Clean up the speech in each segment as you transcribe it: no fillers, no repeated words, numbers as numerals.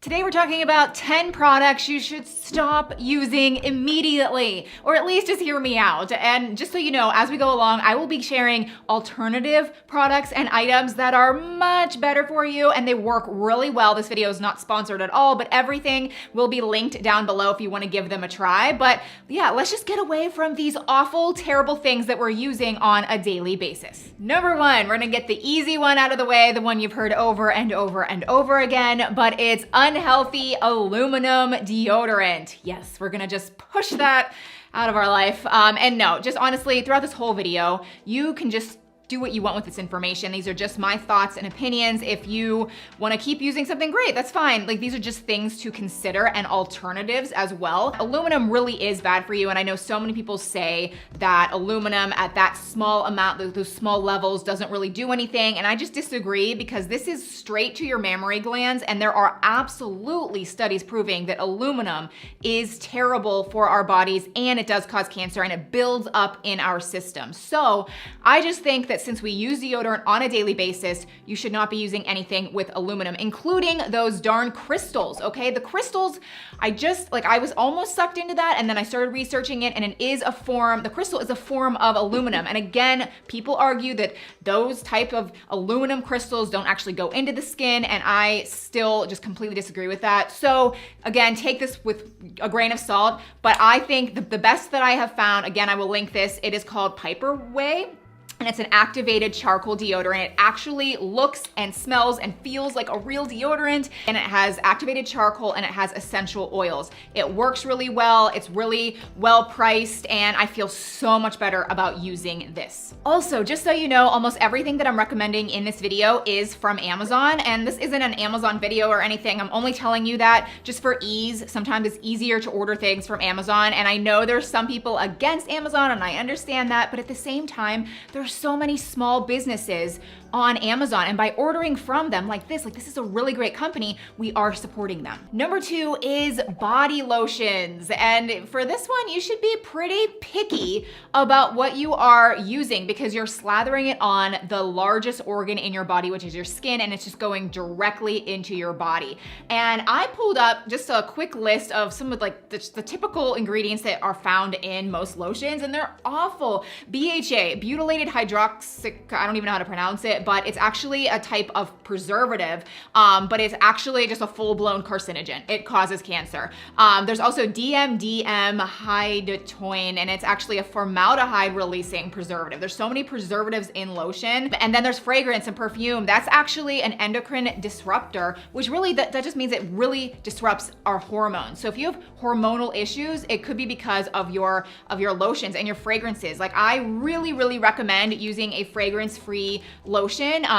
Today we're talking about 10 products you should stop using immediately, or at least just hear me out. And just so you know, as we go along, I will be sharing alternative products and items that are much better for you and they work really well. This video is not sponsored at all, but everything will be linked down below if you want to give them a try. But yeah, let's just get away from these awful, terrible things that we're using on a daily basis. Number one, we're gonna get the easy one out of the way, the one you've heard over and over and over again, but it's unhealthy aluminum deodorant. Yes, we're gonna just push that out of our life. And no, just honestly, throughout this whole video, you can just do what you want with this information. These are just my thoughts and opinions. If you want to keep using something, great, that's fine. Like, these are just things to consider and alternatives as well. Aluminum really is bad for you, and I know so many people say that aluminum at that small amount, those small levels, doesn't really do anything, and I just disagree because this is straight to your mammary glands, and there are absolutely studies proving that aluminum is terrible for our bodies, and it does cause cancer, and it builds up in our system. So I just think that since we use deodorant on a daily basis, you should not be using anything with aluminum, including those darn crystals, okay? The crystals, I was almost sucked into that, and then I started researching it, and the crystal is a form of aluminum. And again, people argue that those type of aluminum crystals don't actually go into the skin, and I still just completely disagree with that. So again, take this with a grain of salt, but I think the best that I have found, again, I will link this, it is called Piper Way. And it's an activated charcoal deodorant. It actually looks and smells and feels like a real deodorant, and it has activated charcoal and it has essential oils. It works really well, it's really well priced, and I feel so much better about using this. Also, just so you know, almost everything that I'm recommending in this video is from Amazon, and this isn't an Amazon video or anything. I'm only telling you that just for ease. Sometimes it's easier to order things from Amazon, and I know there's some people against Amazon, and I understand that, but at the same time, there's so many small businesses on Amazon, and by ordering from them like this is a really great company, we are supporting them. Number two is body lotions, and for this one, you should be pretty picky about what you are using because you're slathering it on the largest organ in your body, which is your skin, and it's just going directly into your body. And I pulled up just a quick list of some of the typical ingredients that are found in most lotions, and they're awful. BHA, butylated hydroxy, I don't even know how to pronounce it, but it's actually a type of preservative, but it's actually just a full-blown carcinogen. It causes cancer. There's also DMDM hydatoin, and it's actually a formaldehyde-releasing preservative. There's so many preservatives in lotion. And then there's fragrance and perfume. That's actually an endocrine disruptor, which really, that just means it really disrupts our hormones. So if you have hormonal issues, it could be because of your lotions and your fragrances. Like, I really recommend using a fragrance-free lotion.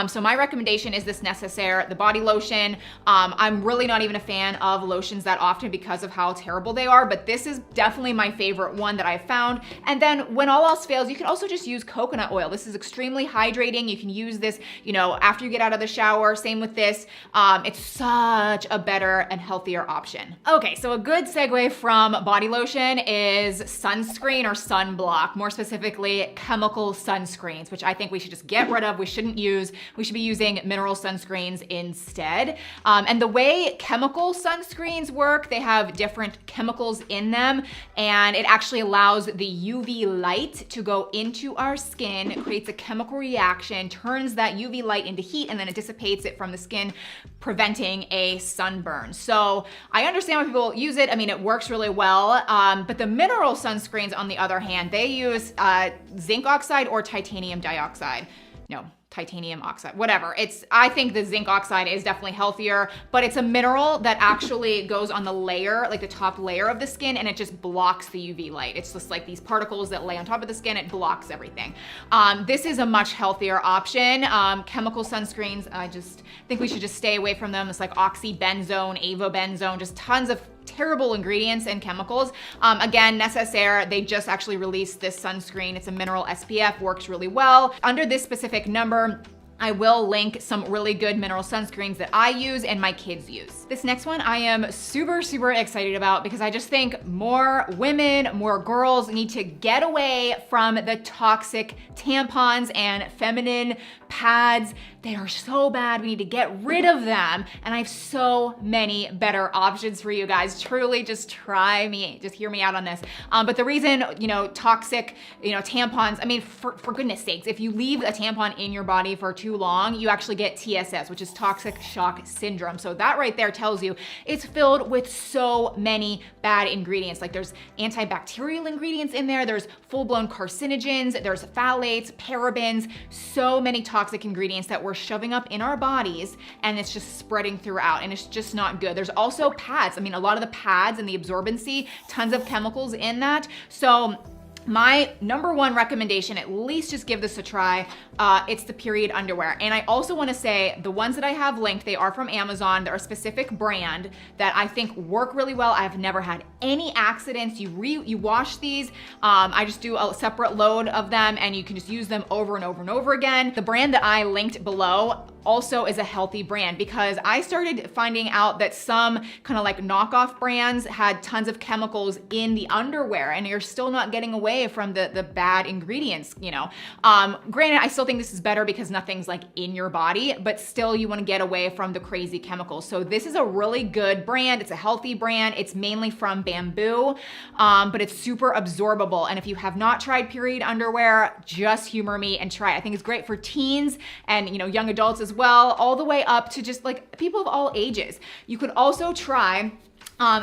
So my recommendation is this Necessaire, the body lotion. I'm really not even a fan of lotions that often because of how terrible they are, but this is definitely my favorite one that I've found. And then when all else fails, you can also just use coconut oil. This is extremely hydrating. You can use this, after you get out of the shower. Same with this. It's such a better and healthier option. Okay, so a good segue from body lotion is sunscreen or sunblock, more specifically chemical sunscreens, which I think we should just get rid of. We should be using mineral sunscreens instead. And the way chemical sunscreens work, they have different chemicals in them, and it actually allows the UV light to go into our skin. It creates a chemical reaction, turns that UV light into heat, and then it dissipates it from the skin, preventing a sunburn. So I understand why people use it. I mean, it works really well. But the mineral sunscreens, on the other hand, they use zinc oxide or titanium dioxide. No, titanium oxide, whatever. I think the zinc oxide is definitely healthier, but it's a mineral that actually goes on the layer, like the top layer of the skin, and it just blocks the UV light. It's just like these particles that lay on top of the skin, it blocks everything. This is a much healthier option. Chemical sunscreens, I just think we should just stay away from them. It's like oxybenzone, avobenzone, just tons of terrible ingredients and chemicals. Again, Necessaire, they just actually released this sunscreen. It's a mineral SPF, works really well. Under this specific number, I will link some really good mineral sunscreens that I use and my kids use. This next one I am super, super excited about because I just think more women, more girls need to get away from the toxic tampons and feminine pads. They are so bad. We need to get rid of them. And I have so many better options for you guys. Truly, just try me. Just hear me out on this. But the reason, toxic, tampons, I mean, for goodness sakes, if you leave a tampon in your body for too long, you actually get TSS, which is toxic shock syndrome. So that right there tells you it's filled with so many bad ingredients. Like there's antibacterial ingredients in there. There's full-blown carcinogens. There's phthalates, parabens, so many toxic ingredients that we're shoving up in our bodies, and it's just spreading throughout, and it's just not good. There's also pads. I mean, a lot of the pads and the absorbency, tons of chemicals in that. So my number one recommendation, at least just give this a try, it's the period underwear. And I also wanna say the ones that I have linked, they are from Amazon. They're a specific brand that I think work really well. I've never had any accidents. You wash these. I just do a separate load of them and you can just use them over and over and over again. The brand that I linked below also is a healthy brand because I started finding out that some kind of like knockoff brands had tons of chemicals in the underwear and you're still not getting away from the bad ingredients, Granted, I still think this is better because nothing's like in your body, but still you wanna get away from the crazy chemicals. So this is a really good brand. It's a healthy brand. It's mainly from bamboo, but it's super absorbable. And if you have not tried period underwear, just humor me and try it. I think it's great for teens and young adults as well, all the way up to just like people of all ages. You could also try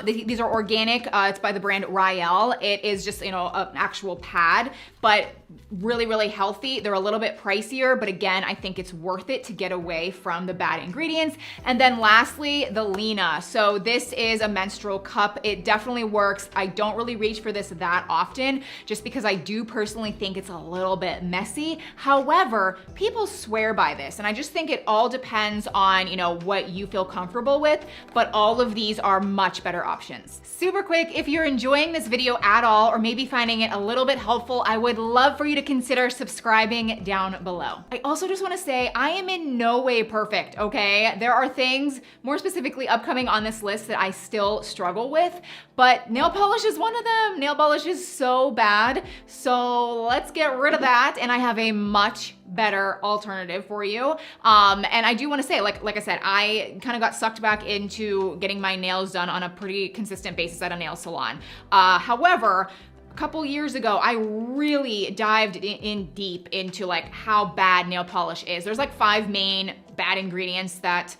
these are organic. It's by the brand Rael. It is just, an actual pad, but really, really healthy. They're a little bit pricier, but again, I think it's worth it to get away from the bad ingredients. And then lastly, the Lena. So this is a menstrual cup. It definitely works. I don't really reach for this that often just because I do personally think it's a little bit messy. However, people swear by this. And I just think it all depends on, what you feel comfortable with, but all of these are much better options. Super quick, if you're enjoying this video at all, or maybe finding it a little bit helpful, I would love for you to consider subscribing down below. I also just wanna say, I am in no way perfect, okay? There are things, more specifically upcoming on this list that I still struggle with, but nail polish is one of them. Nail polish is so bad, so let's get rid of that, and I have a much better alternative for you. And I do wanna say, like I said, I kind of got sucked back into getting my nails done on a pretty consistent basis at a nail salon. However, a couple years ago, I really dived in deep into like how bad nail polish is. There's like 5 main bad ingredients that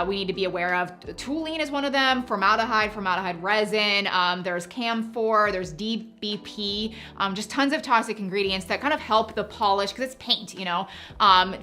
we need to be aware of. Toluene is one of them, formaldehyde resin, there's camphor, there's DBP, just tons of toxic ingredients that kind of help the polish, because it's paint,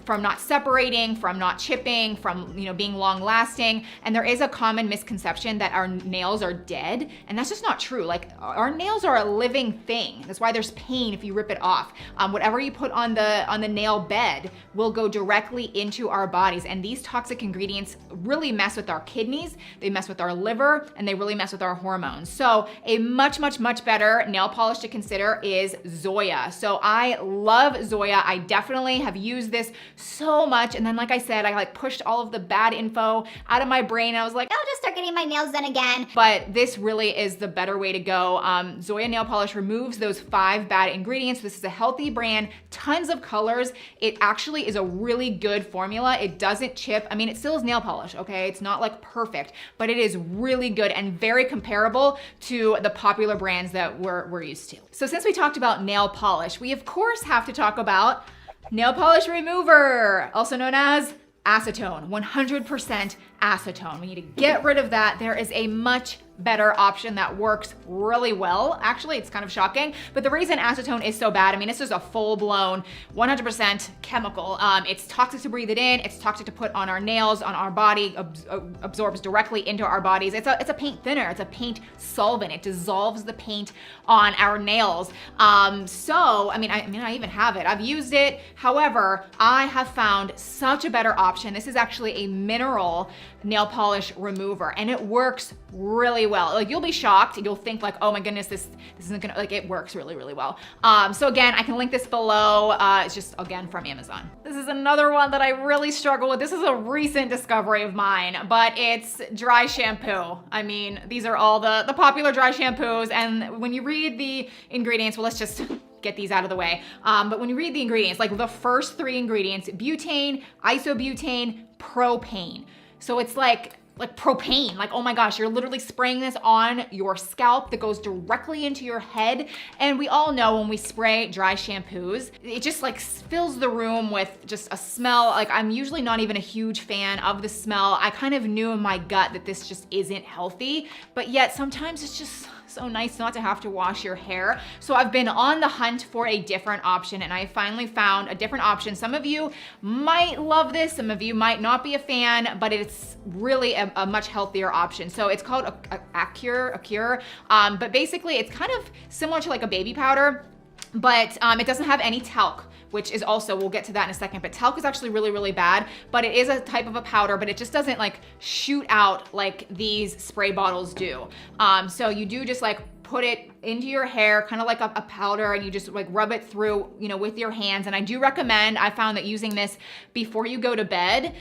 from not separating, from not chipping, from being long lasting. And there is a common misconception that our nails are dead, and that's just not true. Like our nails are a living thing. That's why there's pain if you rip it off. Whatever you put on the nail bed will go directly into our bodies, and these toxic ingredients really mess with our kidneys, they mess with our liver, and they really mess with our hormones. So a much, much, much better nail polish to consider is Zoya. So I love Zoya. I definitely have used this so much. And then, like I said, I like pushed all of the bad info out of my brain. I was like, I'll just start getting my nails done again. But this really is the better way to go. Zoya nail polish removes those 5 bad ingredients. This is a healthy brand, tons of colors. It actually is a really good formula. It doesn't chip. I mean, it still is nail polish, okay? It's not like perfect, but it is really good and very comparable to the popular brands that we're used to. So since we talked about nail polish, we of course have to talk about nail polish remover, also known as acetone, 100% acetone. We need to get rid of that. There is a much better option that works really well. Actually, it's kind of shocking, but the reason acetone is so bad, I mean, this is a full-blown 100% chemical. It's toxic to breathe it in, it's toxic to put on our nails, on our body, absorbs directly into our bodies. It's a paint thinner, it's a paint solvent. It dissolves the paint on our nails. So, I mean, I even have it. I've used it. However, I have found such a better option. This is actually a mineral nail polish remover, and it works really well. Like, you'll be shocked. You'll think like, oh my goodness, this isn't gonna, like, it works really, really well. So again, I can link this below. It's just, again, from Amazon. This is another one that I really struggle with. This is a recent discovery of mine, but it's dry shampoo. I mean, these are all the popular dry shampoos, and when you read the ingredients, well, let's just get these out of the way. But when you read the ingredients, like the first 3 ingredients, butane, isobutane, propane. So it's like propane, like, oh my gosh, you're literally spraying this on your scalp that goes directly into your head. And we all know when we spray dry shampoos, it just like fills the room with just a smell. Like, I'm usually not even a huge fan of the smell. I kind of knew in my gut that this just isn't healthy, but yet sometimes it's just so nice not to have to wash your hair. So I've been on the hunt for a different option, and I finally found a different option. Some of you might love this, some of you might not be a fan, but it's really a much healthier option. So it's called Acure. But basically it's kind of similar to like a baby powder, but it doesn't have any talc, which is also, we'll get to that in a second, but talc is actually really, really bad, but it is a type of a powder, but it just doesn't like shoot out like these spray bottles do. So you do just like put it into your hair, kind of like a powder, and you just like rub it through, you know, with your hands. And I do recommend, I found that using this before you go to bed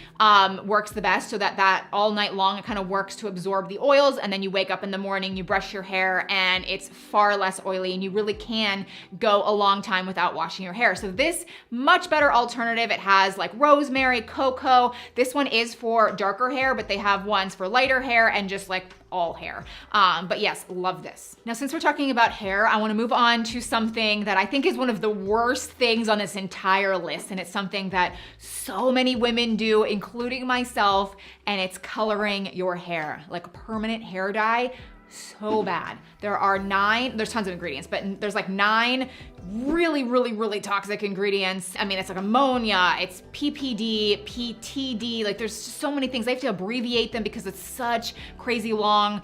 works the best, so that all night long it kind of works to absorb the oils, and then you wake up in the morning, you brush your hair, and it's far less oily, and you really can go a long time without washing your hair. So this much better alternative. It has like rosemary, cocoa. This one is for darker hair, but they have ones for lighter hair and just like all hair. But yes, love this. Now, since we're talking about hair, I want to move on to something that I think is one of the worst things on this entire list. And it's something that so many women do, including myself, and it's coloring your hair. Like permanent hair dye, so bad. There's tons of ingredients, but there's like 9 really, really, really toxic ingredients. I mean, it's like ammonia, it's PPD, PTD, like there's just so many things. They have to abbreviate them because it's such crazy long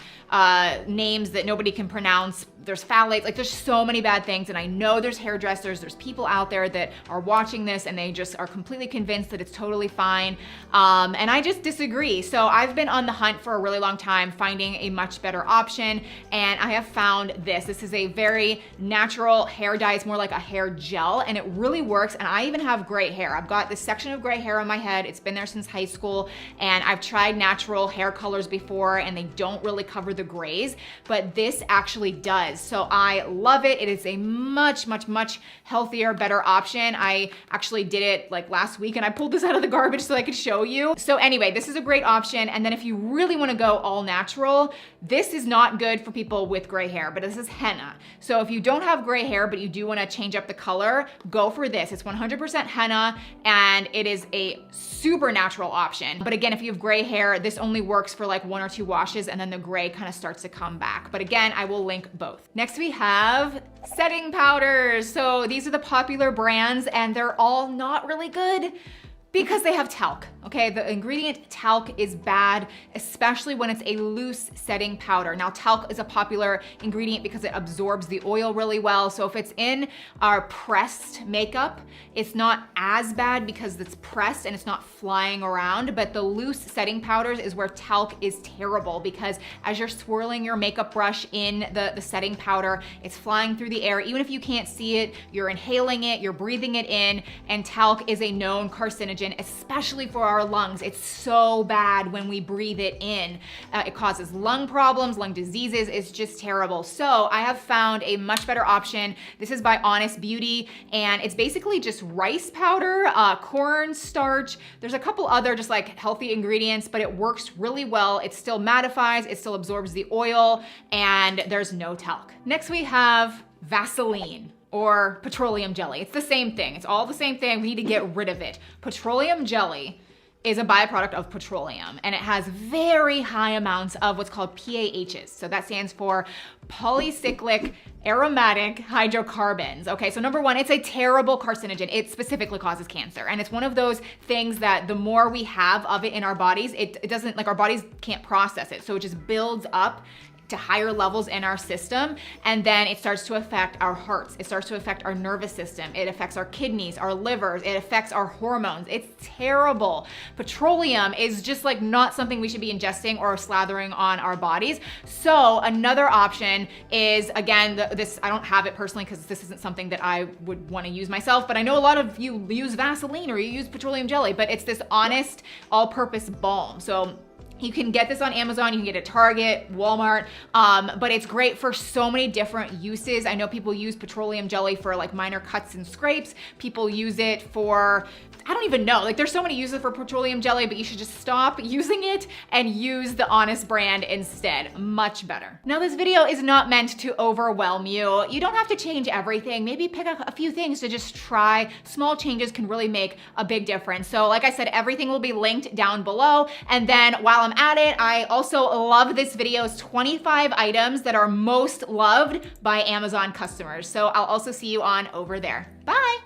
names that nobody can pronounce. There's phthalates, like there's so many bad things. And I know there's hairdressers, there's people out there that are watching this and they just are completely convinced that it's totally fine. And I just disagree. So I've been on the hunt for a really long time, finding a much better option. And I have found this. This is a very natural hair dye. It's more like a hair gel, and it really works. And I even have gray hair. I've got this section of gray hair on my head. It's been there since high school, and I've tried natural hair colors before and they don't really cover the grays, but this actually does. So I love it. It is a much, much, much healthier, better option. I actually did it like last week, and I pulled this out of the garbage so I could show you. So anyway, this is a great option. And then if you really want to go all natural, this is not good for people with gray hair, but this is henna. So if you don't have gray hair, but you do want to change up the color, go for this. It's 100% henna, and it is a super natural option. But again, if you have gray hair, this only works for like 1 or 2 washes, and then the gray kind of starts to come back. But again, I will link both. Next we have setting powders. So these are the popular brands, and they're all not really good because they have talc, okay? The ingredient talc is bad, especially when it's a loose setting powder. Now, talc is a popular ingredient because it absorbs the oil really well. So if it's in our pressed makeup, it's not as bad because it's pressed and it's not flying around, but the loose setting powders is where talc is terrible, because as you're swirling your makeup brush in the setting powder, it's flying through the air. Even if you can't see it, you're inhaling it, you're breathing it in, and talc is a known carcinogen, especially for our lungs. It's so bad when we breathe it in. It causes lung problems, lung diseases. It's just terrible. So I have found a much better option. This is by Honest Beauty, and it's basically just rice powder, corn starch. There's a couple other just like healthy ingredients, but it works really well. It still mattifies, it still absorbs the oil, and there's no talc. Next we have Vaseline, or petroleum jelly. It's the same thing. It's all the same thing. We need to get rid of it. Petroleum jelly is a byproduct of petroleum, and it has very high amounts of what's called PAHs. So that stands for polycyclic aromatic hydrocarbons. Okay, so number one, it's a terrible carcinogen. It specifically causes cancer. And it's one of those things that the more we have of it in our bodies, it doesn't, like our bodies can't process it. So it just builds up to higher levels in our system, and then it starts to affect our hearts. It starts to affect our nervous system. It affects our kidneys, our livers. It affects our hormones. It's terrible. Petroleum is just like not something we should be ingesting or slathering on our bodies. So another option is, again, this, I don't have it personally because this isn't something that I would want to use myself, but I know a lot of you use Vaseline or you use petroleum jelly, but it's this Honest all-purpose balm. So you can get this on Amazon, you can get it at Target, Walmart, but it's great for so many different uses. I know people use petroleum jelly for like minor cuts and scrapes. People use it for, I don't even know, like there's so many uses for petroleum jelly, but you should just stop using it and use the Honest brand instead. Much better. Now this video is not meant to overwhelm you. You don't have to change everything. Maybe pick a few things to just try. Small changes can really make a big difference. So like I said, everything will be linked down below. And then while I'm at it, I also love this video's 25 items that are most loved by Amazon customers. So I'll also see you on over there. Bye.